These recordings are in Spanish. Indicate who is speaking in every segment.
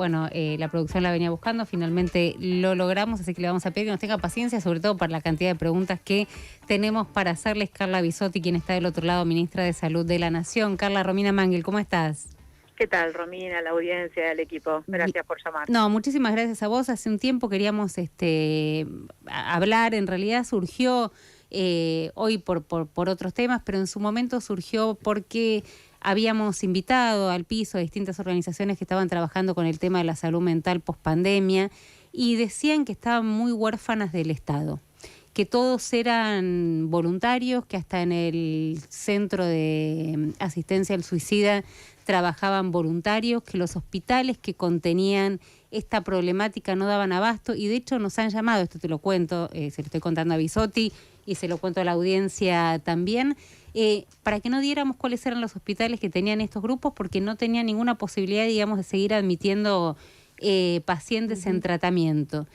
Speaker 1: bueno, la producción la venía buscando, finalmente lo logramos, así que le vamos a pedir que nos tenga paciencia, sobre todo por la cantidad de preguntas que tenemos para hacerles. Carla Bisotti, quien está del otro lado, ministra de Salud de la Nación. Carla, Romina Mangel, ¿cómo estás?
Speaker 2: ¿Qué tal, Romina, la audiencia, el equipo? Gracias por llamar.
Speaker 1: No, muchísimas gracias a vos. Hace un tiempo queríamos hablar, en realidad surgió hoy por otros temas, pero en su momento surgió porque habíamos invitado al piso a distintas organizaciones que estaban trabajando con el tema de la salud mental pospandemia y decían que estaban muy huérfanas del Estado, que todos eran voluntarios, que hasta en el centro de asistencia al suicida trabajaban voluntarios, que los hospitales que contenían esta problemática no daban abasto, y de hecho nos han llamado, esto te lo cuento, se lo estoy contando a Bisotti y se lo cuento a la audiencia también, para que no diéramos cuáles eran los hospitales que tenían estos grupos, porque no tenían ninguna posibilidad, digamos, de seguir admitiendo pacientes en tratamiento.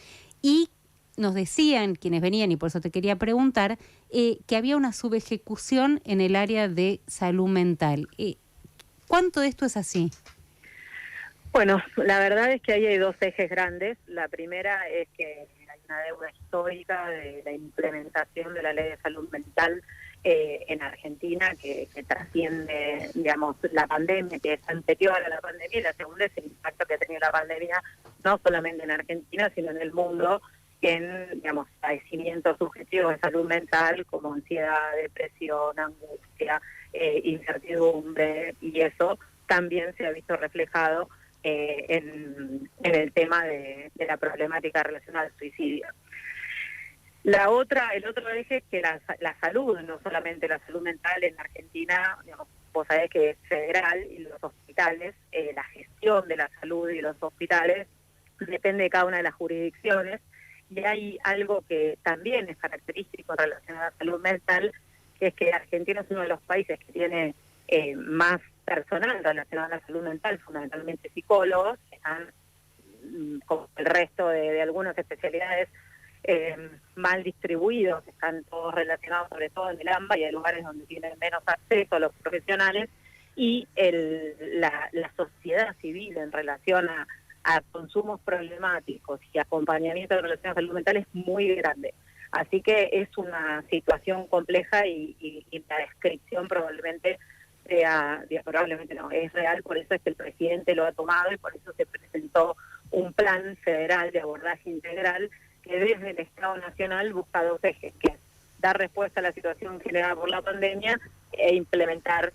Speaker 1: Y nos decían quienes venían, y por eso te quería preguntar, que había una subejecución en el área de salud mental. ¿Cuánto de esto es así?
Speaker 2: Bueno, la verdad es que ahí hay dos ejes grandes. La primera es que hay una deuda histórica de la implementación de la Ley de Salud Mental en Argentina que trasciende, digamos, la pandemia, que es anterior a la pandemia, y la segunda es el impacto que ha tenido la pandemia, no solamente en Argentina, sino en el mundo, en, digamos, padecimientos subjetivos de salud mental como ansiedad, depresión, angustia, incertidumbre, y eso también se ha visto reflejado en el tema de la problemática relacionada al suicidio. El otro eje es que la salud, no solamente la salud mental en Argentina, digamos, vos sabés que es federal, y los hospitales, la gestión de la salud y los hospitales depende de cada una de las jurisdicciones, y hay algo que también es característico en relación a la salud mental, que es que Argentina es uno de los países que tiene más personal relacionado a la salud mental, fundamentalmente psicólogos, que están, como el resto de algunas especialidades, mal distribuidos, están todos relacionados sobre todo en el AMBA, y hay lugares donde tienen menos acceso a los profesionales, y la sociedad civil en relación a consumos problemáticos y acompañamiento en relación a salud mental es muy grande. Así que es una situación compleja y la descripción probablemente es real, por eso es que el presidente lo ha tomado y por eso se presentó un plan federal de abordaje integral que desde el Estado Nacional busca dos ejes, que es dar respuesta a la situación generada por la pandemia e implementar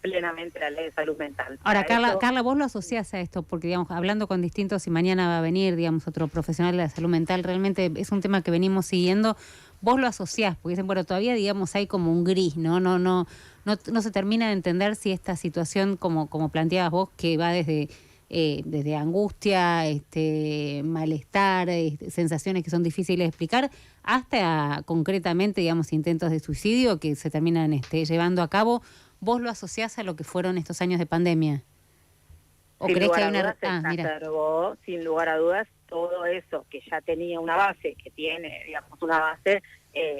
Speaker 2: plenamente la Ley de Salud Mental.
Speaker 1: Ahora, Carla, vos lo asociás a esto, porque, digamos, hablando con distintos, y mañana va a venir, digamos, otro profesional de la salud mental, realmente es un tema que venimos siguiendo. Vos lo asociás, porque dicen, bueno, todavía, digamos, hay como un gris, no se termina de entender si esta situación, como planteabas vos, que va desde angustia, malestar, sensaciones que son difíciles de explicar, hasta concretamente, digamos, intentos de suicidio que se terminan llevando a cabo. ¿Vos lo asociás a lo que fueron estos años de pandemia? ¿O
Speaker 2: sin
Speaker 1: crees
Speaker 2: lugar
Speaker 1: que hay
Speaker 2: a
Speaker 1: una...
Speaker 2: dudas, se exacerbó, sin lugar a dudas, todo eso que ya tenía una base, que tiene, digamos, una base,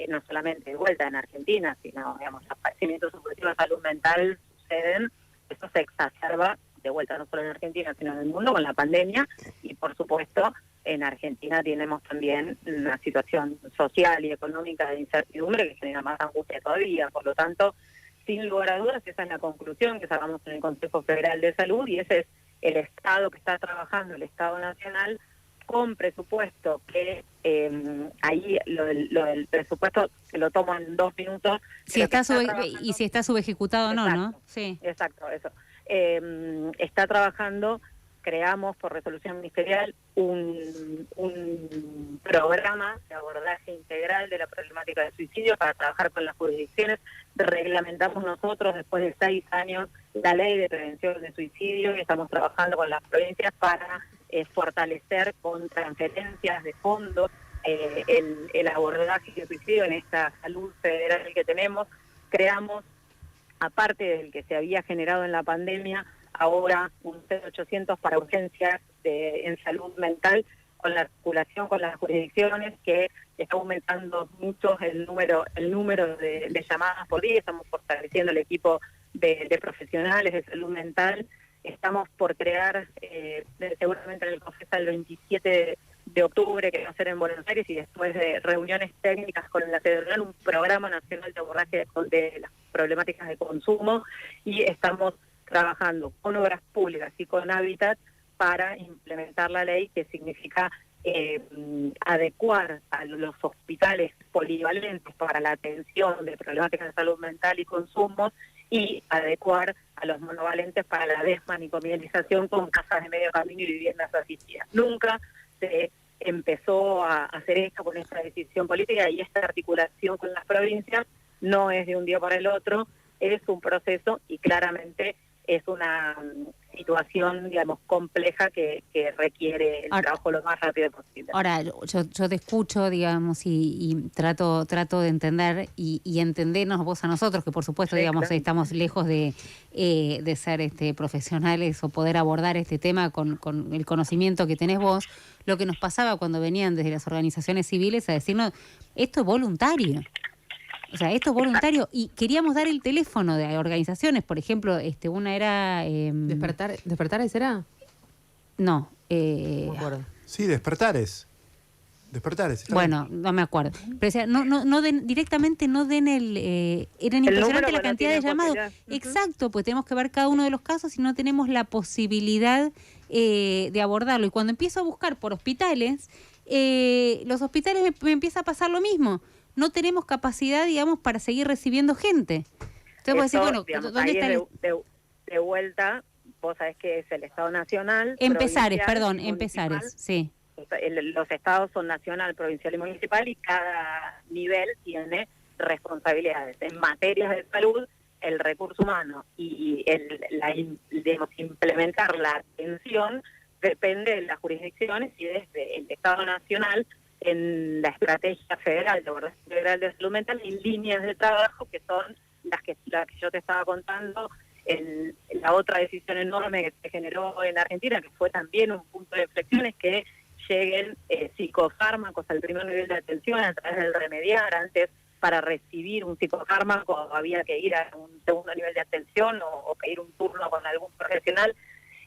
Speaker 2: no solamente de vuelta en Argentina, sino, digamos, los padecimientos subjetivos de salud mental suceden, eso se exacerba de vuelta no solo en Argentina, sino en el mundo con la pandemia, y por supuesto en Argentina tenemos también una situación social y económica de incertidumbre que genera más angustia todavía. Por lo tanto, sin lugar a dudas, esa es la conclusión que sacamos en el Consejo Federal de Salud, y ese es el Estado que está trabajando, el Estado Nacional, con presupuesto, que ahí lo del presupuesto se lo tomo en 2 minutos.
Speaker 1: Si está y si está subejecutado o no, ¿no?
Speaker 2: Sí. Exacto, eso. Está trabajando, creamos por resolución ministerial un programa de abordaje integral de la problemática del suicidio para trabajar con las jurisdicciones. Reglamentamos nosotros, después de 6 años, la ley de prevención de suicidio, y estamos trabajando con las provincias para fortalecer con transferencias de fondos el abordaje del suicidio en esta salud federal que tenemos. Creamos, aparte del que se había generado en la pandemia, ahora un 0800 para urgencias en salud mental, con la articulación con las jurisdicciones, que está aumentando mucho el número de llamadas por día. Estamos fortaleciendo el equipo de profesionales de salud mental, Estamos por crear, seguramente en el COFESA el 27 de octubre, que va a ser en Buenos Aires, y después de reuniones técnicas con la Federal, un programa nacional de abordaje de las problemáticas de consumo, y estamos trabajando con obras públicas y con Hábitat para implementar la ley, que significa adecuar a los hospitales polivalentes para la atención de problemáticas de salud mental y consumo, y adecuar a los monovalentes para la desmanicomialización con casas de medio camino y viviendas asistidas. Nunca se empezó a hacer esto con esta decisión política, y esta articulación con las provincias no es de un día para el otro, es un proceso, y claramente es una situación, digamos, compleja que requiere el trabajo lo más rápido posible.
Speaker 1: Ahora, yo te escucho, digamos, y trato de entender y entendernos vos a nosotros, que por supuesto, sí, digamos, claro, estamos lejos de ser profesionales o poder abordar este tema con el conocimiento que tenés vos. Lo que nos pasaba cuando venían desde las organizaciones civiles a decirnos, esto es voluntario. O sea, esto es voluntario, y queríamos dar el teléfono de organizaciones, por ejemplo, una era...
Speaker 3: ¿Despertares era?
Speaker 1: No.
Speaker 3: No me acuerdo.
Speaker 4: Sí, Despertares.
Speaker 1: Bueno, no me acuerdo. Pero o sea, no den, directamente no den eran impresionantes la cantidad de llamados. Exacto, pues tenemos que ver cada uno de los casos y no tenemos la posibilidad de abordarlo. Y cuando empiezo a buscar por hospitales, los hospitales me empieza a pasar lo mismo. No tenemos capacidad, digamos, para seguir recibiendo gente. Entonces vos decís, bueno,
Speaker 2: digamos,
Speaker 1: ¿dónde está
Speaker 2: de vuelta? Vos sabés que es el Estado Nacional.
Speaker 1: Empezares, sí.
Speaker 2: Los estados son nacional, provincial y municipal, y cada nivel tiene responsabilidades. En materias de salud, el recurso humano y implementar la atención depende de las jurisdicciones, y desde el Estado Nacional, en la estrategia federal de abordaje integral de salud mental, y líneas de trabajo que son las que yo te estaba contando. La otra decisión enorme que se generó en Argentina, que fue también un punto de inflexión, es que lleguen psicofármacos al primer nivel de atención a través del remediar. Antes, para recibir un psicofármaco había que ir a un segundo nivel de atención o pedir un turno con algún profesional.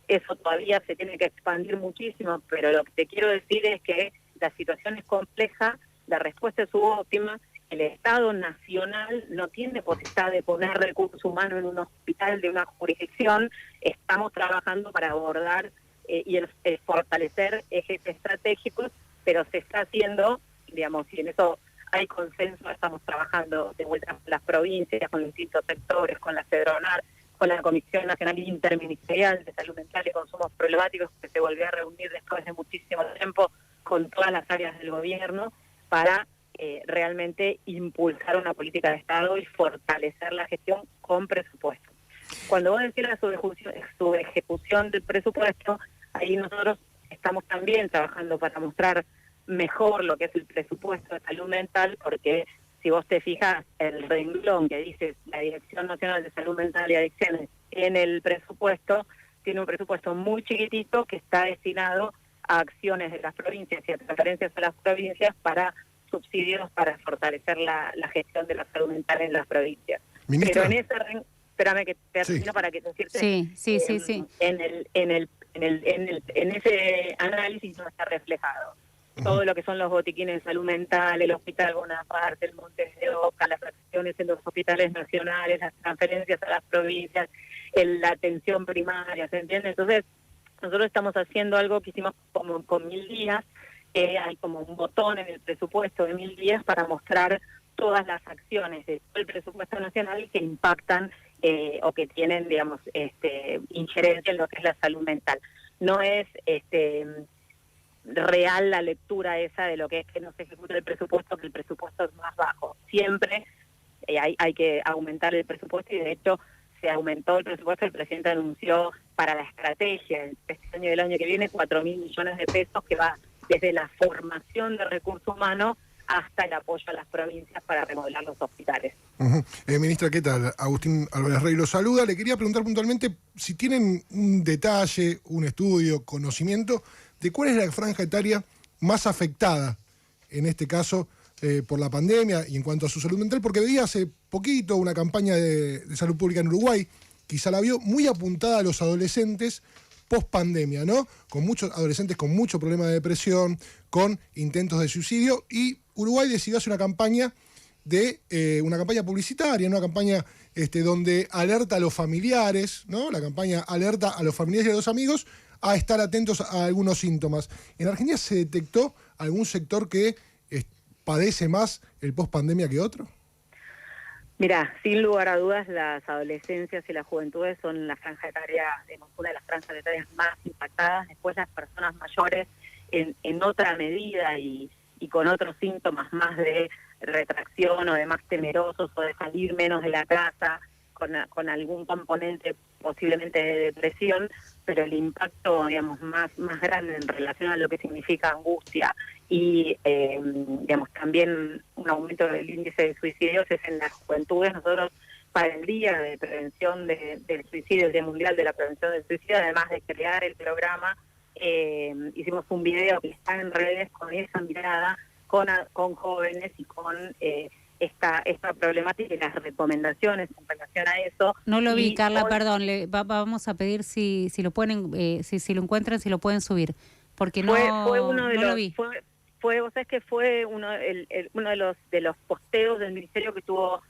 Speaker 2: Eso todavía se tiene que expandir muchísimo, pero lo que te quiero decir es que la situación es compleja, la respuesta es subóptima, el Estado Nacional no tiene posibilidad de poner recursos humanos en un hospital de una jurisdicción. Estamos trabajando para abordar y fortalecer ejes estratégicos, pero se está haciendo, digamos, y en eso hay consenso. Estamos trabajando de vuelta con las provincias, con los distintos sectores, con la Federal, con la Comisión Nacional Interministerial de Salud Mental y Consumos Problemáticos, que se volvió a reunir después de muchísimo tiempo con todas las áreas del gobierno para realmente impulsar una política de Estado y fortalecer la gestión con presupuesto. Cuando vos decís la subejecución del presupuesto, ahí nosotros estamos también trabajando para mostrar mejor lo que es el presupuesto de salud mental, porque si vos te fijas, el renglón que dice la Dirección Nacional de Salud Mental y Adicciones en el presupuesto, tiene un presupuesto muy chiquitito que está destinado a acciones de las provincias y a transferencias a las provincias para subsidios para fortalecer la gestión de la salud mental en las provincias.
Speaker 4: Ministra.
Speaker 2: Pero en ese espérame que termino, sí, para que te decirte.
Speaker 1: Sí.
Speaker 2: En ese análisis no está reflejado todo lo que son los botiquines de salud mental, el Hospital Bonaparte, el Montes de Oca, las acciones en los hospitales nacionales, las transferencias a las provincias, la atención primaria, ¿se entiende? Entonces, nosotros estamos haciendo algo que hicimos como con 1000 días, hay como un botón en el presupuesto de 1000 días para mostrar todas las acciones de todo el presupuesto nacional que impactan o que tienen, digamos, injerencia en lo que es la salud mental. No es real la lectura esa de lo que es que no se ejecuta el presupuesto, que el presupuesto es más bajo. Siempre hay que aumentar el presupuesto, y de hecho se aumentó el presupuesto. El presidente anunció para la estrategia este año y el año que viene 4.000 millones de pesos, que va desde la formación de recursos humanos hasta el apoyo a las provincias para remodelar los hospitales.
Speaker 5: Ministra, ¿qué tal? Agustín Álvarez Rey lo saluda. Le quería preguntar puntualmente si tienen un detalle, un estudio, conocimiento de cuál es la franja etaria más afectada, en este caso, por la pandemia y en cuanto a su salud mental, porque veía hace poquito una campaña de salud pública en Uruguay quizá la vio, muy apuntada a los adolescentes post pandemia, ¿no? Con muchos adolescentes con mucho problema de depresión, con intentos de suicidio, y Uruguay decidió hacer una campaña una campaña publicitaria, una campaña donde alerta a los familiares, ¿no? La campaña alerta a los familiares y a los amigos a estar atentos a algunos síntomas. ¿En Argentina se detectó algún sector que padece más el post-pandemia que otro?
Speaker 2: Mira, sin lugar a dudas, las adolescencias y las juventudes son la franja etaria, una de las franjas etarias más impactadas. Después las personas mayores en otra medida y con otros síntomas más de retracción o de más temerosos o de salir menos de la casa, con algún componente posiblemente de depresión, pero el impacto, digamos, más grande en relación a lo que significa angustia y, digamos, también un aumento del índice de suicidios es en las juventudes. Nosotros, para el Día de Prevención del Suicidio, el Día Mundial de la Prevención del Suicidio, además de crear el programa, hicimos un video que está en redes con esa mirada, con jóvenes y con esta problemática y las recomendaciones en relación a eso.
Speaker 1: No lo vi, Carla,
Speaker 2: hoy,
Speaker 1: perdón, vamos a pedir si lo pueden, si lo encuentran, si lo pueden subir, porque
Speaker 2: fue uno de
Speaker 1: no
Speaker 2: los,
Speaker 1: lo vi.
Speaker 2: Vos sabés que fue uno de los posteos del Ministerio que tuvo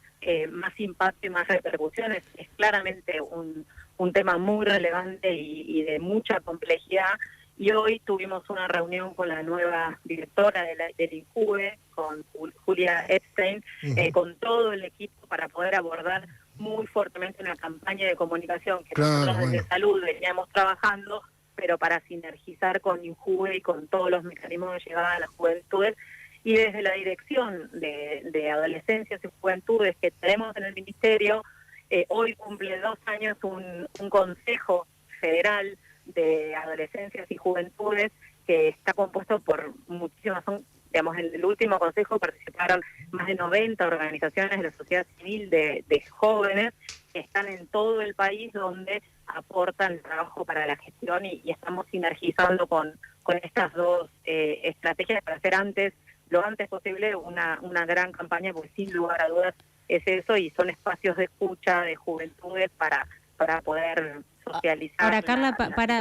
Speaker 2: más impacto y más repercusiones. Es claramente un tema muy relevante y de mucha complejidad. Y hoy tuvimos una reunión con la nueva directora del INJUVE, con Julia Epstein, con todo el equipo para poder abordar muy fuertemente una campaña de comunicación que nosotros desde Salud veníamos trabajando, pero para sinergizar con INJUVE y con todos los mecanismos de llegada a las juventudes. Y desde la dirección de adolescencias y juventudes que tenemos en el Ministerio, hoy cumple 2 años un Consejo Federal de Adolescencias y Juventudes que está compuesto por muchísimas, digamos, en el último consejo participaron más de 90 organizaciones de la sociedad civil de jóvenes que están en todo el país, donde aportan trabajo para la gestión y estamos sinergizando con estas dos estrategias para hacer lo antes posible una gran campaña, porque sin lugar a dudas es eso, y son espacios de escucha de juventudes para poder socializar.
Speaker 1: Ahora, Carla,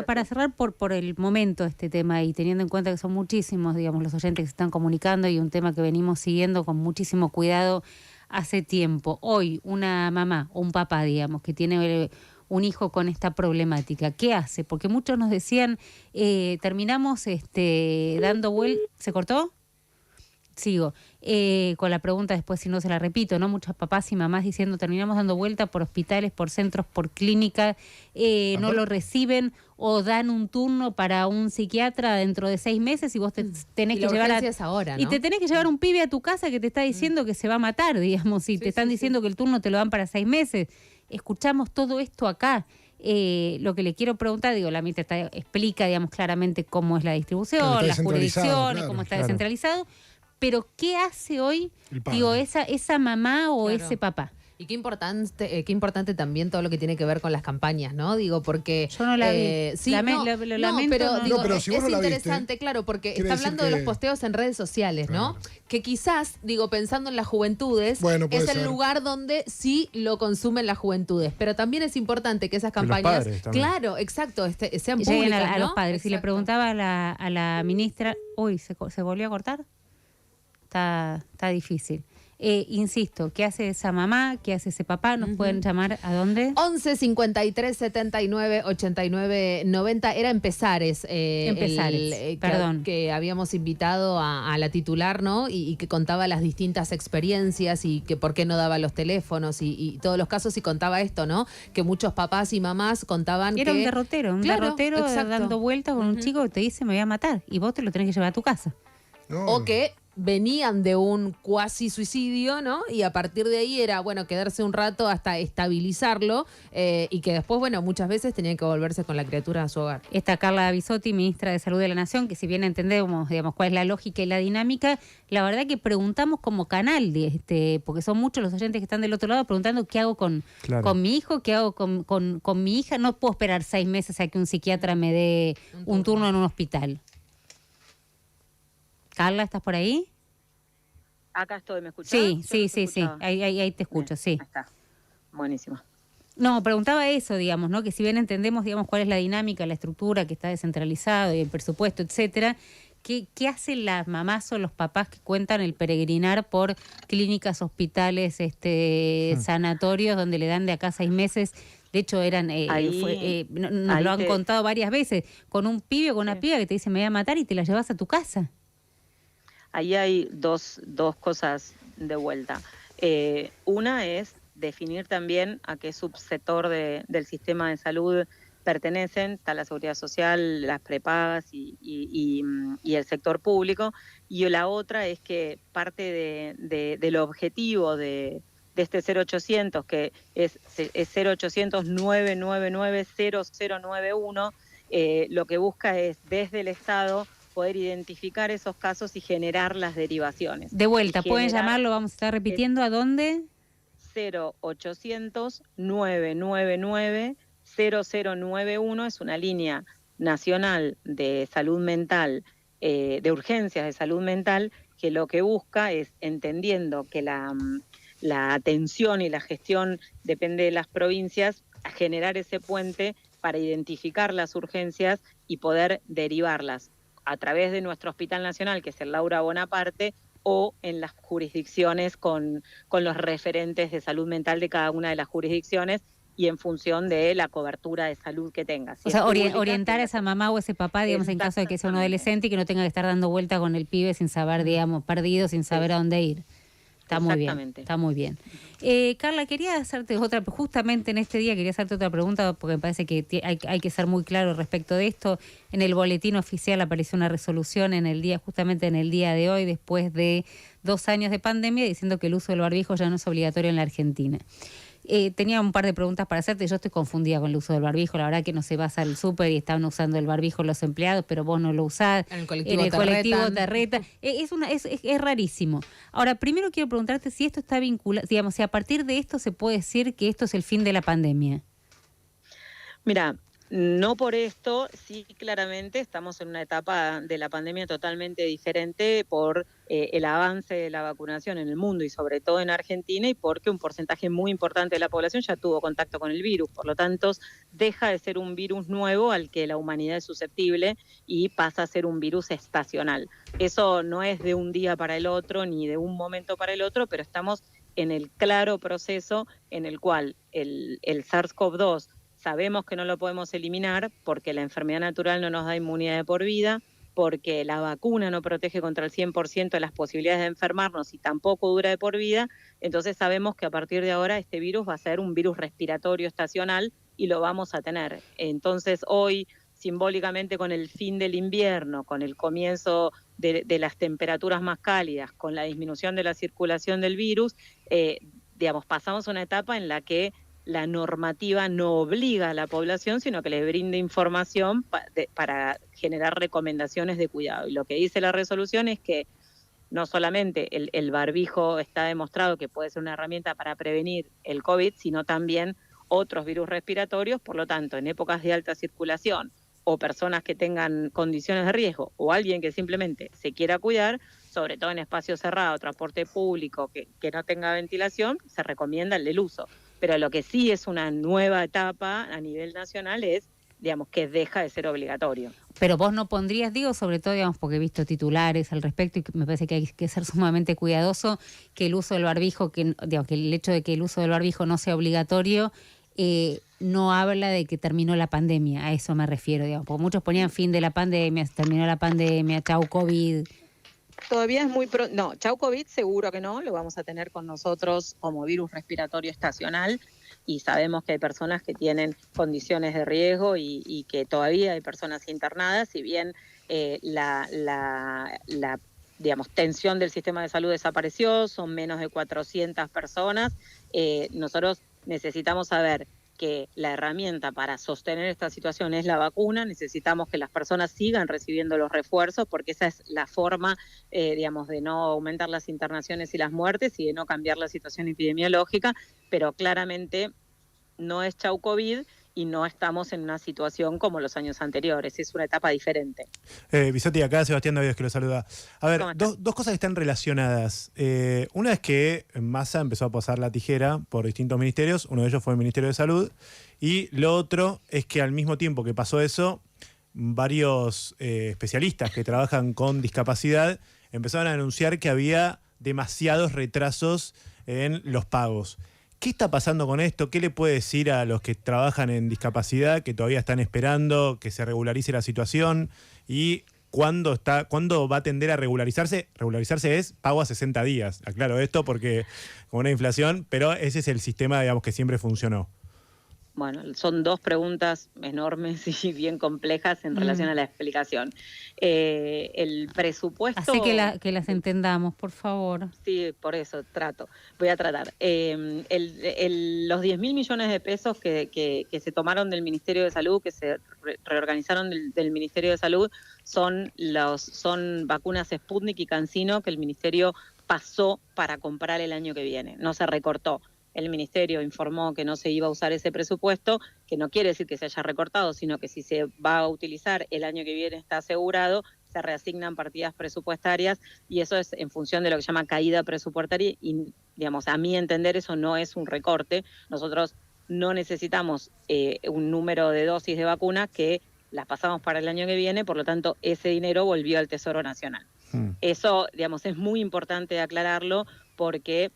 Speaker 1: para cerrar por el momento este tema y teniendo en cuenta que son muchísimos, digamos, los oyentes que se están comunicando y un tema que venimos siguiendo con muchísimo cuidado hace tiempo. Hoy, una mamá o un papá, digamos, que tiene un hijo con esta problemática, ¿qué hace? Porque muchos nos decían, terminamos dando vueltas. ¿Se cortó? Sigo con la pregunta después, si no se la repito, ¿no? Muchos papás y mamás diciendo, terminamos dando vuelta por hospitales, por centros, por clínicas, no lo reciben o dan un turno para un psiquiatra dentro de 6 meses y vos te tenés que llevar
Speaker 3: ahora, ¿no?
Speaker 1: Y te tenés que llevar un pibe a tu casa que te está diciendo que se va a matar, digamos, y te están diciendo que el turno te lo dan para 6 meses. Escuchamos todo esto acá. Lo que le quiero preguntar, la ministra explica, digamos, claramente cómo es la distribución, las jurisdicciones, cómo está descentralizado. Pero ¿qué hace hoy, esa mamá o ese papá?
Speaker 3: Y qué importante también todo lo que tiene que ver con las campañas, ¿no? Digo, porque...
Speaker 1: Yo no la vi.
Speaker 3: Sí,
Speaker 1: lo lamento.
Speaker 5: Pero si vos no la viste,
Speaker 3: interesante, claro, porque está hablando de los posteos en redes sociales, ¿no? Que quizás, pensando en las juventudes, es el lugar donde sí lo consumen las juventudes. Pero también es importante que esas campañas... Claro, exacto, sean públicas,
Speaker 1: lleguen a los padres.
Speaker 3: Exacto.
Speaker 1: Si le preguntaba a la ministra... Uy, ¿se volvió a cortar? Está difícil. Insisto, ¿qué hace esa mamá? ¿Qué hace ese papá? ¿Nos pueden llamar a dónde?
Speaker 3: 11 53 79 89 90. Era Empezares.
Speaker 1: Perdón.
Speaker 3: Que habíamos invitado a la titular, ¿no? Y que contaba las distintas experiencias y que por qué no daba los teléfonos y todos los casos, y contaba esto, ¿no? Que muchos papás y mamás contaban
Speaker 1: Era
Speaker 3: que...
Speaker 1: un derrotero dando vueltas con un chico que te dice me voy a matar y vos te lo tenés que llevar a tu casa.
Speaker 5: No.
Speaker 3: O que venían de un cuasi suicidio, ¿no? Y a partir de ahí era, quedarse un rato hasta estabilizarlo y que después, muchas veces tenían que volverse con la criatura a su hogar.
Speaker 1: Está Carla Bisotti, ministra de Salud de la Nación, que si bien entendemos, cuál es la lógica y la dinámica, la verdad que preguntamos como canal, porque son muchos los oyentes que están del otro lado preguntando qué hago con mi hijo, qué hago con mi hija. No puedo esperar 6 meses a que un psiquiatra me dé un turno en un hospital. Carla, ¿estás por ahí?
Speaker 2: Acá estoy, ¿me escuchás?
Speaker 1: Sí. Ahí te escucho, sí.
Speaker 2: Ahí está, buenísimo.
Speaker 1: No, preguntaba eso, digamos, ¿no? Que si bien entendemos, digamos, cuál es la dinámica, la estructura, que está descentralizado y el presupuesto, etcétera, ¿qué hacen las mamás o los papás que cuentan el peregrinar por clínicas, hospitales, sanatorios, donde le dan de acá 6 meses? De hecho, nos lo han contado varias veces, con un pibe o con una piba que te dice me voy a matar y te la llevas a tu casa.
Speaker 2: Ahí hay dos cosas de vuelta. Una es definir también a qué subsector del sistema de salud pertenecen, está la seguridad social, las prepagas y el sector público. Y la otra es que parte del objetivo de este 0800, que es 0800 999 0091, lo que busca es desde el Estado poder identificar esos casos y generar las derivaciones.
Speaker 1: De vuelta, pueden llamarlo, vamos a estar repitiendo, ¿a dónde?
Speaker 2: 0800 999 0091, es una línea nacional de salud mental, de urgencias de salud mental, que lo que busca es, entendiendo que la atención y la gestión depende de las provincias, a generar ese puente para identificar las urgencias y poder derivarlas a través de nuestro Hospital Nacional, que es el Laura Bonaparte, o en las jurisdicciones con los referentes de salud mental de cada una de las jurisdicciones y en función de la cobertura de salud que tenga.
Speaker 1: O sea, orientar a esa mamá o ese papá, digamos, en caso de que sea un adolescente y que no tenga que estar dando vuelta con el pibe sin saber, digamos, perdido, sin saber a dónde ir. Está muy bien, está muy bien. Carla, quería hacerte justamente en este día quería hacerte otra pregunta, porque me parece que hay que ser muy claro respecto de esto. En el boletín oficial apareció una resolución justamente en el día de hoy, después de 2 años de pandemia, diciendo que el uso del barbijo ya no es obligatorio en la Argentina. Tenía un par de preguntas para hacerte. Yo estoy confundida con el uso del barbijo. La verdad que no se vas al súper y estaban usando el barbijo los empleados, pero vos no lo usás.
Speaker 3: En el colectivo
Speaker 1: te retan. Es rarísimo. Ahora, primero quiero preguntarte si esto está vinculado, digamos, si a partir de esto se puede decir que esto es el fin de la pandemia.
Speaker 2: Mira, no por esto, sí claramente estamos en una etapa de la pandemia totalmente diferente por el avance de la vacunación en el mundo y sobre todo en Argentina, y porque un porcentaje muy importante de la población ya tuvo contacto con el virus. Por lo tanto, deja de ser un virus nuevo al que la humanidad es susceptible y pasa a ser un virus estacional. Eso no es de un día para el otro ni de un momento para el otro, pero estamos en el claro proceso en el cual el SARS-CoV-2 sabemos que no lo podemos eliminar porque la enfermedad natural no nos da inmunidad de por vida, porque la vacuna no protege contra el 100% de las posibilidades de enfermarnos y tampoco dura de por vida. Entonces sabemos que a partir de ahora este virus va a ser un virus respiratorio estacional y lo vamos a tener. Entonces hoy, simbólicamente, con el fin del invierno, con el comienzo de las temperaturas más cálidas, con la disminución de la circulación del virus, pasamos a una etapa en la que la normativa no obliga a la población, sino que le brinda información para generar recomendaciones de cuidado. Y lo que dice la resolución es que no solamente el barbijo está demostrado que puede ser una herramienta para prevenir el COVID, sino también otros virus respiratorios. Por lo tanto, en épocas de alta circulación o personas que tengan condiciones de riesgo o alguien que simplemente se quiera cuidar, sobre todo en espacios cerrados, transporte público, que no tenga ventilación, se recomienda el del uso. Pero lo que sí es una nueva etapa a nivel nacional es, que deja de ser obligatorio.
Speaker 1: Pero vos no pondrías, sobre todo, porque he visto titulares al respecto y me parece que hay que ser sumamente cuidadoso, que el uso del barbijo, que el hecho de que el uso del barbijo no sea obligatorio, no habla de que terminó la pandemia. A eso me refiero, porque muchos ponían fin de la pandemia, terminó la pandemia, chau COVID.
Speaker 2: Todavía es muy pronto. No, chau COVID seguro que no, lo vamos a tener con nosotros como virus respiratorio estacional, y sabemos que hay personas que tienen condiciones de riesgo y que todavía hay personas internadas. Si bien la tensión del sistema de salud desapareció, son menos de 400 personas, nosotros necesitamos saber que la herramienta para sostener esta situación es la vacuna. Necesitamos que las personas sigan recibiendo los refuerzos, porque esa es la forma, de no aumentar las internaciones y las muertes y de no cambiar la situación epidemiológica, pero claramente no es chau COVID y no estamos en una situación como los años anteriores, es una etapa diferente.
Speaker 4: Bisotti, acá Sebastián Davies que lo saluda. A ver, dos cosas que están relacionadas. Una es que Massa empezó a posar la tijera por distintos ministerios, uno de ellos fue el Ministerio de Salud, y lo otro es que al mismo tiempo que pasó eso, varios especialistas que trabajan con discapacidad empezaron a anunciar que había demasiados retrasos en los pagos. ¿Qué está pasando con esto? ¿Qué le puede decir a los que trabajan en discapacidad, que todavía están esperando que se regularice la situación? ¿Y cuándo va a tender a regularizarse? Regularizarse es pago a 60 días. Aclaro esto porque con una inflación, pero ese es el sistema, digamos, que siempre funcionó.
Speaker 2: Bueno, son dos preguntas enormes y bien complejas en relación a la explicación. El presupuesto...
Speaker 1: Así que las entendamos, por favor.
Speaker 2: Sí, por eso voy a tratar. Los 10.000 millones de pesos que se tomaron del Ministerio de Salud, que se reorganizaron del Ministerio de Salud, son vacunas Sputnik y CanSino que el Ministerio pasó para comprar el año que viene, no se recortó. El Ministerio informó que no se iba a usar ese presupuesto, que no quiere decir que se haya recortado, sino que si se va a utilizar el año que viene está asegurado, se reasignan partidas presupuestarias y eso es en función de lo que se llama caída presupuestaria y, digamos, a mi entender eso no es un recorte. Nosotros no necesitamos un número de dosis de vacuna que las pasamos para el año que viene, por lo tanto ese dinero volvió al Tesoro Nacional. Eso, digamos, es muy importante aclararlo porque...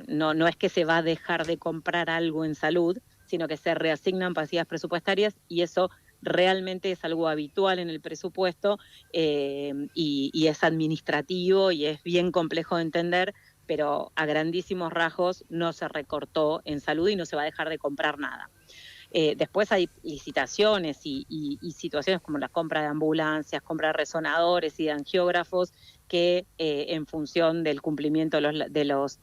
Speaker 2: no es que se va a dejar de comprar algo en salud, sino que se reasignan partidas presupuestarias y eso realmente es algo habitual en el presupuesto y es administrativo y es bien complejo de entender, pero a grandísimos rasgos no se recortó en salud y no se va a dejar de comprar nada. Después hay licitaciones y situaciones como la compra de ambulancias, compra de resonadores y de angiógrafos que en función del cumplimiento de los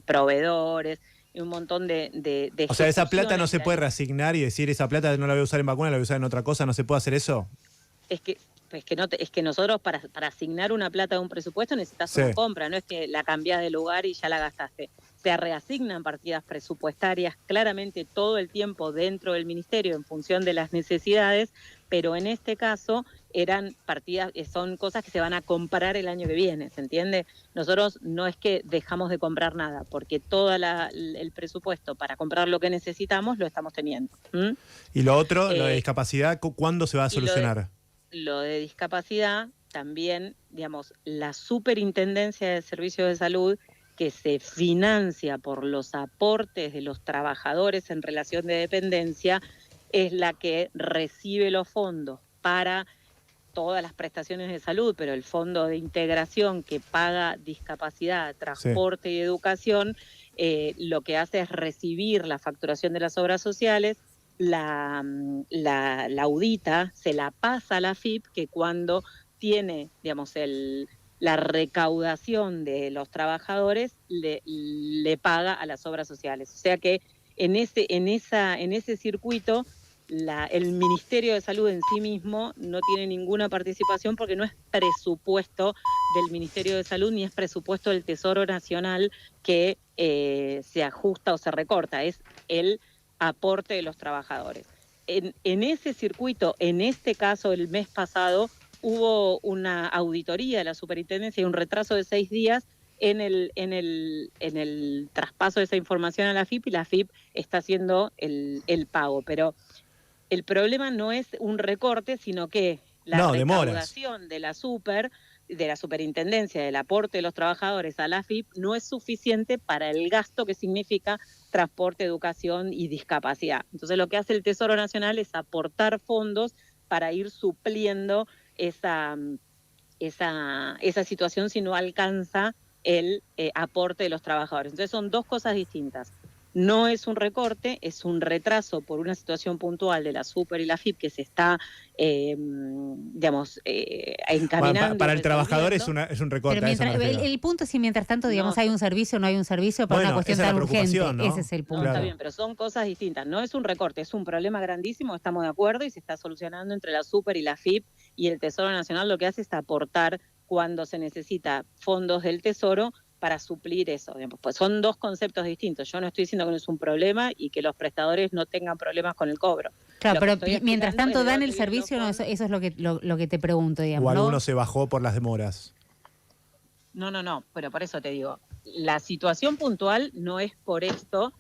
Speaker 2: proveedores y un montón de
Speaker 4: O sea, esa plata no se puede reasignar y decir esa plata no la voy a usar en vacuna, la voy a usar en otra cosa, ¿no se puede hacer eso?
Speaker 2: Es que nosotros para asignar una plata de un presupuesto necesitas una compra, no es que la cambiás de lugar y ya la gastaste. Se reasignan partidas presupuestarias claramente todo el tiempo dentro del ministerio en función de las necesidades, pero en este caso eran partidas, son cosas que se van a comprar el año que viene, ¿se entiende? Nosotros no es que dejamos de comprar nada, porque todo el presupuesto para comprar lo que necesitamos lo estamos teniendo.
Speaker 4: Y lo otro, lo de discapacidad, ¿cuándo se va a solucionar?
Speaker 2: Lo de discapacidad, también, digamos, la Superintendencia de Servicios de Salud, que se financia por los aportes de los trabajadores en relación de dependencia, es la que recibe los fondos para todas las prestaciones de salud, pero el fondo de integración que paga discapacidad, transporte y educación, lo que hace es recibir la facturación de las obras sociales, la audita, se la pasa a la AFIP, que cuando tiene, digamos, la recaudación de los trabajadores le paga a las obras sociales. O sea que en ese circuito el Ministerio de Salud en sí mismo no tiene ninguna participación porque no es presupuesto del Ministerio de Salud ni es presupuesto del Tesoro Nacional que se ajusta o se recorta, es el aporte de los trabajadores. En ese circuito, en este caso el mes pasado, hubo una auditoría de la superintendencia y un retraso de 6 días en el traspaso de esa información a la AFIP y la AFIP está haciendo el pago. Pero el problema no es un recorte, sino que la recaudación de la superintendencia, del aporte de los trabajadores a la AFIP no es suficiente para el gasto que significa transporte, educación y discapacidad. Entonces lo que hace el Tesoro Nacional es aportar fondos para ir supliendo esa situación si no alcanza el aporte de los trabajadores. Entonces son dos cosas distintas. No es un recorte, es un retraso por una situación puntual de la Super y la FIP que se está, encaminando.
Speaker 4: Para el trabajador es un recorte.
Speaker 1: El punto es si mientras tanto, digamos, hay un servicio o no hay un servicio para una cuestión tan urgente. ¿No? Ese es el punto.
Speaker 2: Está bien, pero son cosas distintas. No es un recorte, es un problema grandísimo, estamos de acuerdo y se está solucionando entre la Super y la FIP y el Tesoro Nacional lo que hace es aportar cuando se necesita fondos del Tesoro para suplir eso. Pues son dos conceptos distintos. Yo no estoy diciendo que no es un problema y que los prestadores no tengan problemas con el cobro.
Speaker 1: Claro, pero mientras tanto dan el servicio, no, eso es lo que te pregunto, digamos.
Speaker 4: O alguno se bajó por las demoras.
Speaker 2: No, pero por eso te digo, la situación puntual no es por esto,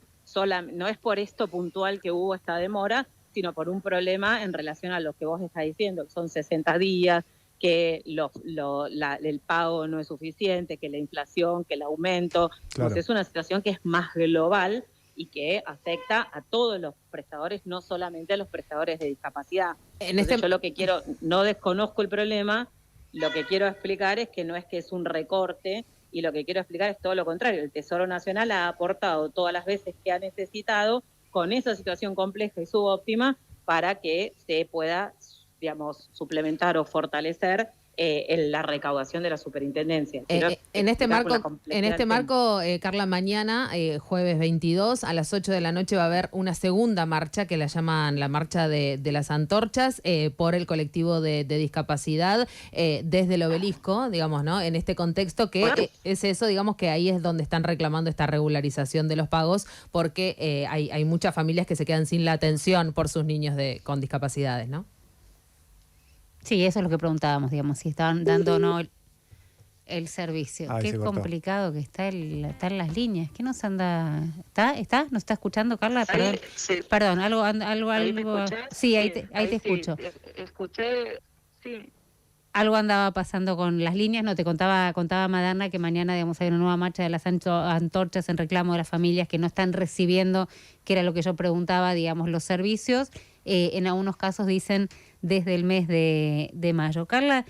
Speaker 2: no es por esto puntual que hubo esta demora, sino por un problema en relación a lo que vos estás diciendo, que son 60 días, que el pago no es suficiente, que la inflación, que el aumento. Claro. Entonces es una situación que es más global y que afecta a todos los prestadores, no solamente a los prestadores de discapacidad. Yo lo que quiero, no desconozco el problema, lo que quiero explicar es que no es que es un recorte, y lo que quiero explicar es todo lo contrario. El Tesoro Nacional ha aportado todas las veces que ha necesitado con esa situación compleja y subóptima para que se pueda, digamos, suplementar o fortalecer la recaudación de la superintendencia.
Speaker 3: En este marco, Carla, mañana, jueves 22, a las 8 de la noche va a haber una segunda marcha que la llaman la Marcha de las Antorchas por el colectivo de discapacidad desde el Obelisco, digamos, ¿no? En este contexto que es eso, digamos que ahí es donde están reclamando esta regularización de los pagos porque hay muchas familias que se quedan sin la atención por sus niños con discapacidades, ¿no?
Speaker 1: Sí, eso es lo que preguntábamos, digamos, si estaban dando o no el servicio. Qué complicado que están las líneas. ¿Qué nos anda? ¿Está? ¿Nos está escuchando, Carla? Perdón, sí. Perdón, algo. Sí, ahí te escucho.
Speaker 2: Escuché, sí.
Speaker 1: Algo andaba pasando con las líneas, no te contaba Maderna que mañana, digamos, hay una nueva marcha de las antorchas en reclamo de las familias que no están recibiendo, que era lo que yo preguntaba, digamos, los servicios. En algunos casos dicen desde el mes de mayo. Carla,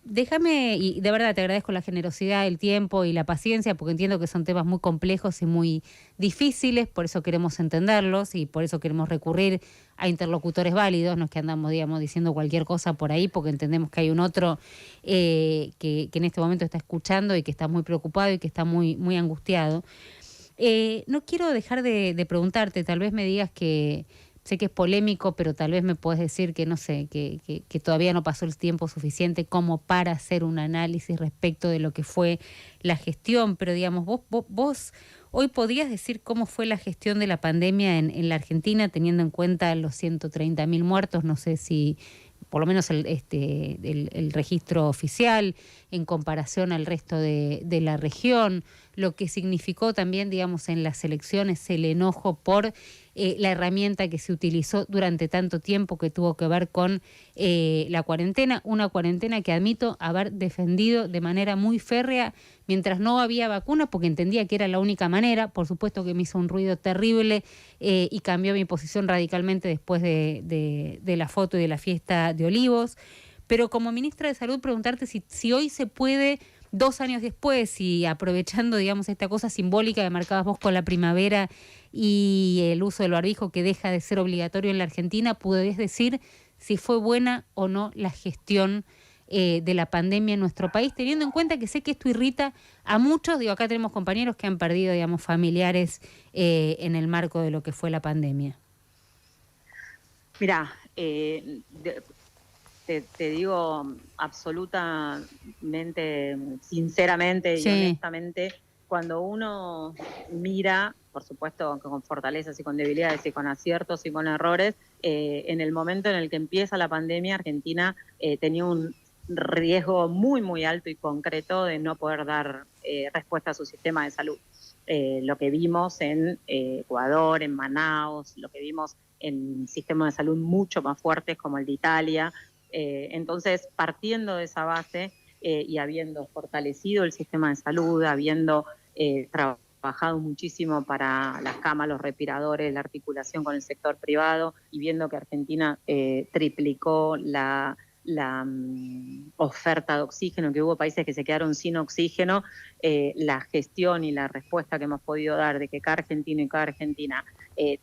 Speaker 1: déjame, y de verdad te agradezco la generosidad, el tiempo y la paciencia, porque entiendo que son temas muy complejos y muy difíciles, por eso queremos entenderlos y por eso queremos recurrir a interlocutores válidos, no es que andamos, digamos, diciendo cualquier cosa por ahí, porque entendemos que hay un otro que en este momento está escuchando y que está muy preocupado y que está muy, muy angustiado. No quiero dejar de preguntarte, tal vez me digas que sé que es polémico, pero tal vez me puedes decir que, no sé, que todavía no pasó el tiempo suficiente como para hacer un análisis respecto de lo que fue la gestión, pero digamos, vos hoy podrías decir cómo fue la gestión de la pandemia en la Argentina, teniendo en cuenta los 130.000 muertos, no sé si por lo menos el registro oficial en comparación al resto de la región, lo que significó también, digamos, en las elecciones el enojo por la herramienta que se utilizó durante tanto tiempo que tuvo que ver con la cuarentena, una cuarentena que admito haber defendido de manera muy férrea mientras no había vacuna, porque entendía que era la única manera. Por supuesto que me hizo un ruido terrible y cambió mi posición radicalmente después de la foto y de la fiesta de Olivos. Pero como ministra de Salud, preguntarte si hoy se puede, 2 años después y aprovechando, digamos, esta cosa simbólica que marcabas vos con la primavera y el uso del barbijo que deja de ser obligatorio en la Argentina, ¿podés decir si fue buena o no la gestión de la pandemia en nuestro país, teniendo en cuenta que sé que esto irrita a muchos? Digo, acá tenemos compañeros que han perdido, digamos, familiares en el marco de lo que fue la pandemia.
Speaker 2: Mirá, te digo absolutamente, sinceramente y honestamente, cuando uno mira, por supuesto con fortalezas y con debilidades y con aciertos y con errores, en el momento en el que empieza la pandemia, Argentina tenía un riesgo muy, muy alto y concreto de no poder dar respuesta a su sistema de salud. Lo que vimos en Ecuador, en Manaus, lo que vimos en sistemas de salud mucho más fuertes como el de Italia. Entonces, partiendo de esa base y habiendo fortalecido el sistema de salud, habiendo trabajado muchísimo para las camas, los respiradores, la articulación con el sector privado y viendo que Argentina triplicó la oferta de oxígeno, que hubo países que se quedaron sin oxígeno, la gestión y la respuesta que hemos podido dar de que cada argentino y cada argentina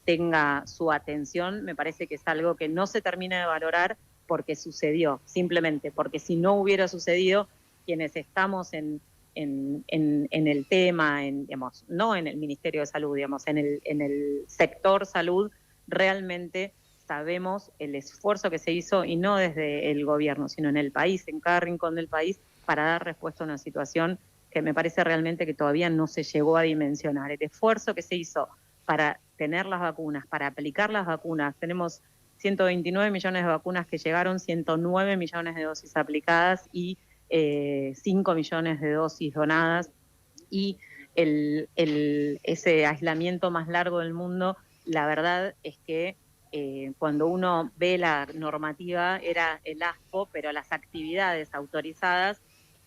Speaker 2: tenga su atención, me parece que es algo que no se termina de valorar porque sucedió, simplemente porque si no hubiera sucedido, quienes estamos en el tema, digamos, no en el Ministerio de Salud, digamos, en el sector salud, realmente sabemos el esfuerzo que se hizo, y no desde el gobierno, sino en el país, en cada rincón del país, para dar respuesta a una situación que me parece realmente que todavía no se llegó a dimensionar. El esfuerzo que se hizo para tener las vacunas, para aplicar las vacunas, tenemos 129 millones de vacunas que llegaron, 109 millones de dosis aplicadas y 5 millones de dosis donadas, y ese aislamiento más largo del mundo, la verdad es que cuando uno ve la normativa era el ASPO, pero las actividades autorizadas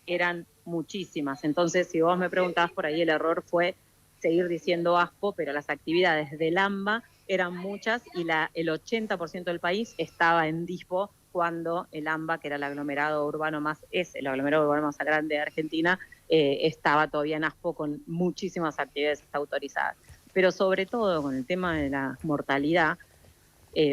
Speaker 2: eran muchísimas. Entonces, si vos me preguntabas por ahí, el error fue seguir diciendo ASPO, pero las actividades del AMBA eran muchas y el 80% del país estaba en DISPO, cuando el AMBA, que era el aglomerado urbano es el aglomerado urbano más grande de Argentina, estaba todavía en ASPO con muchísimas actividades autorizadas. Pero sobre todo con el tema de la mortalidad,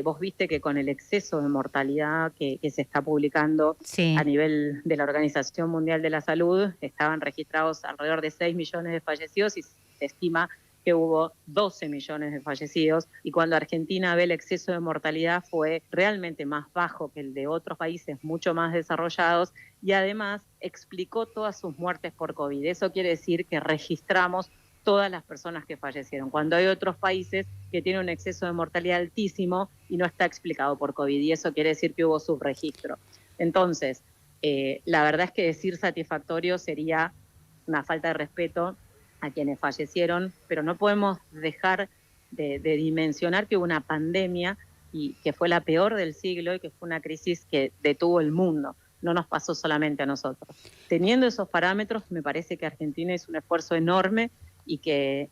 Speaker 2: vos viste que con el exceso de mortalidad que se está publicando a nivel de la Organización Mundial de la Salud, estaban registrados alrededor de 6 millones de fallecidos y se estima que hubo 12 millones de fallecidos, y cuando Argentina ve el exceso de mortalidad fue realmente más bajo que el de otros países mucho más desarrollados, y además explicó todas sus muertes por COVID. Eso quiere decir que registramos todas las personas que fallecieron, cuando hay otros países que tienen un exceso de mortalidad altísimo y no está explicado por COVID, y eso quiere decir que hubo subregistro. Entonces, la verdad es que decir satisfactorio sería una falta de respeto a quienes fallecieron, pero no podemos dejar de dimensionar que hubo una pandemia y que fue la peor del siglo y que fue una crisis que detuvo el mundo. No nos pasó solamente a nosotros. Teniendo esos parámetros, me parece que Argentina hizo un esfuerzo enorme y que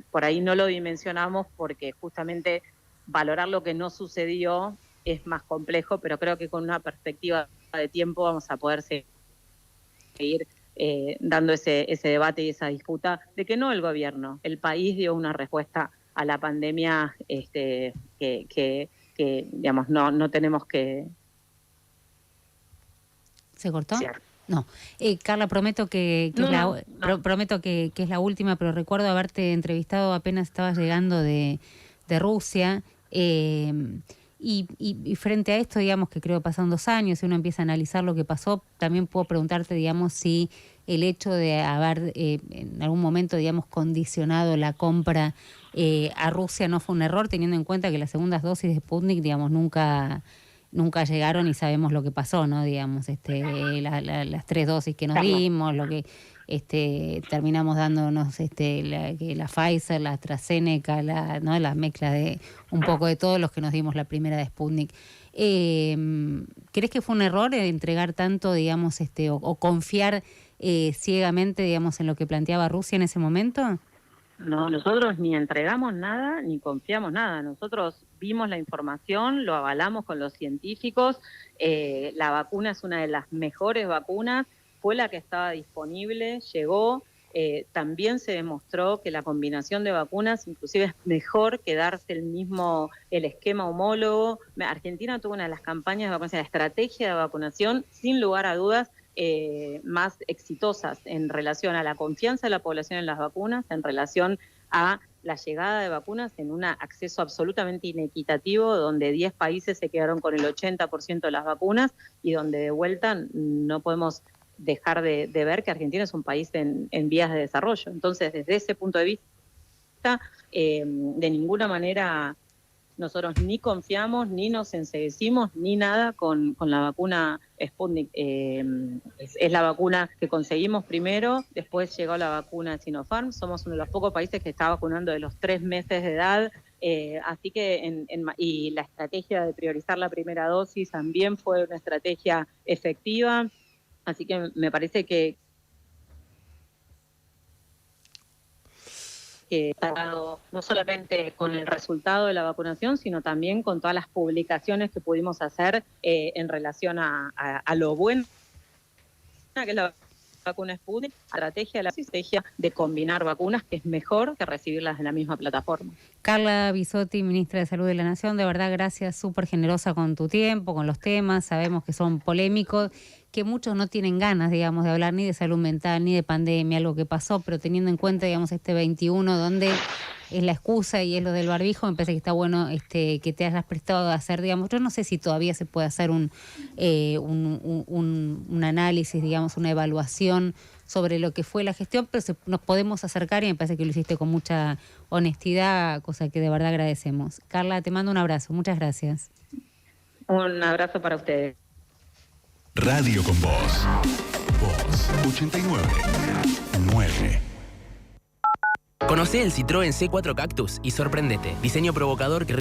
Speaker 2: por ahí no lo dimensionamos, porque justamente valorar lo que no sucedió es más complejo, pero creo que con una perspectiva de tiempo vamos a poder seguir dando ese debate y esa disputa de que no el gobierno, el país dio una respuesta a la pandemia que digamos, no tenemos que...
Speaker 1: ¿Se cortó?
Speaker 2: Sí.
Speaker 1: No. Carla, prometo que es la última, pero recuerdo haberte entrevistado apenas estabas llegando de Rusia. Y frente a esto, digamos, que creo que pasaron 2 años y uno empieza a analizar lo que pasó, también puedo preguntarte, digamos, si el hecho de haber en algún momento, digamos, condicionado la compra a Rusia no fue un error, teniendo en cuenta que las segundas dosis de Sputnik, digamos, nunca llegaron y sabemos lo que pasó, ¿no? Digamos, las 3 dosis que nos dimos, lo que terminamos dándonos la Pfizer, la AstraZeneca, ¿no? La mezcla de un poco de todos los que nos dimos la primera de Sputnik. ¿Crees que fue un error entregar tanto, digamos, o confiar ciegamente, digamos, en lo que planteaba Rusia en ese momento?
Speaker 2: No, nosotros ni entregamos nada ni confiamos nada. Nosotros vimos la información, lo avalamos con los científicos. La vacuna es una de las mejores vacunas, fue la que estaba disponible, llegó. También se demostró que la combinación de vacunas inclusive es mejor que darse el esquema homólogo. Argentina tuvo una de las campañas de vacunación, la estrategia de vacunación, sin lugar a dudas, más exitosas en relación a la confianza de la población en las vacunas, en relación a la llegada de vacunas en un acceso absolutamente inequitativo, donde 10 países se quedaron con el 80% de las vacunas y donde de vuelta no podemos dejar de ver que Argentina es un país en vías de desarrollo. Entonces, desde ese punto de vista, de ninguna manera nosotros ni confiamos, ni nos enceguecimos, ni nada con la vacuna Sputnik. Es la vacuna que conseguimos primero, después llegó la vacuna Sinopharm. Somos uno de los pocos países que está vacunando de los 3 meses de edad. Así que, y la estrategia de priorizar la primera dosis también fue una estrategia efectiva. Así que me parece que está dado no solamente con el resultado de la vacunación, sino también con todas las publicaciones que pudimos hacer en relación a lo bueno que es la vacuna Sputnik, la estrategia de combinar vacunas, que es mejor que recibirlas en la misma plataforma.
Speaker 1: Carla Bisotti, ministra de Salud de la Nación, de verdad gracias, súper generosa con tu tiempo, con los temas, sabemos que son polémicos. que muchos no tienen ganas, digamos, de hablar ni de salud mental, ni de pandemia, algo que pasó, pero teniendo en cuenta, digamos, este 21, donde es la excusa y es lo del barbijo, me parece que está bueno que te hayas prestado a hacer, digamos, yo no sé si todavía se puede hacer un análisis, digamos, una evaluación sobre lo que fue la gestión, pero nos podemos acercar y me parece que lo hiciste con mucha honestidad, cosa que de verdad agradecemos. Carla, te mando un abrazo, muchas gracias.
Speaker 2: Un abrazo para ustedes.
Speaker 6: Radio con Voz. Voz 89.9.
Speaker 7: Conocé el Citroën C4 Cactus y sorprendete. Diseño provocador que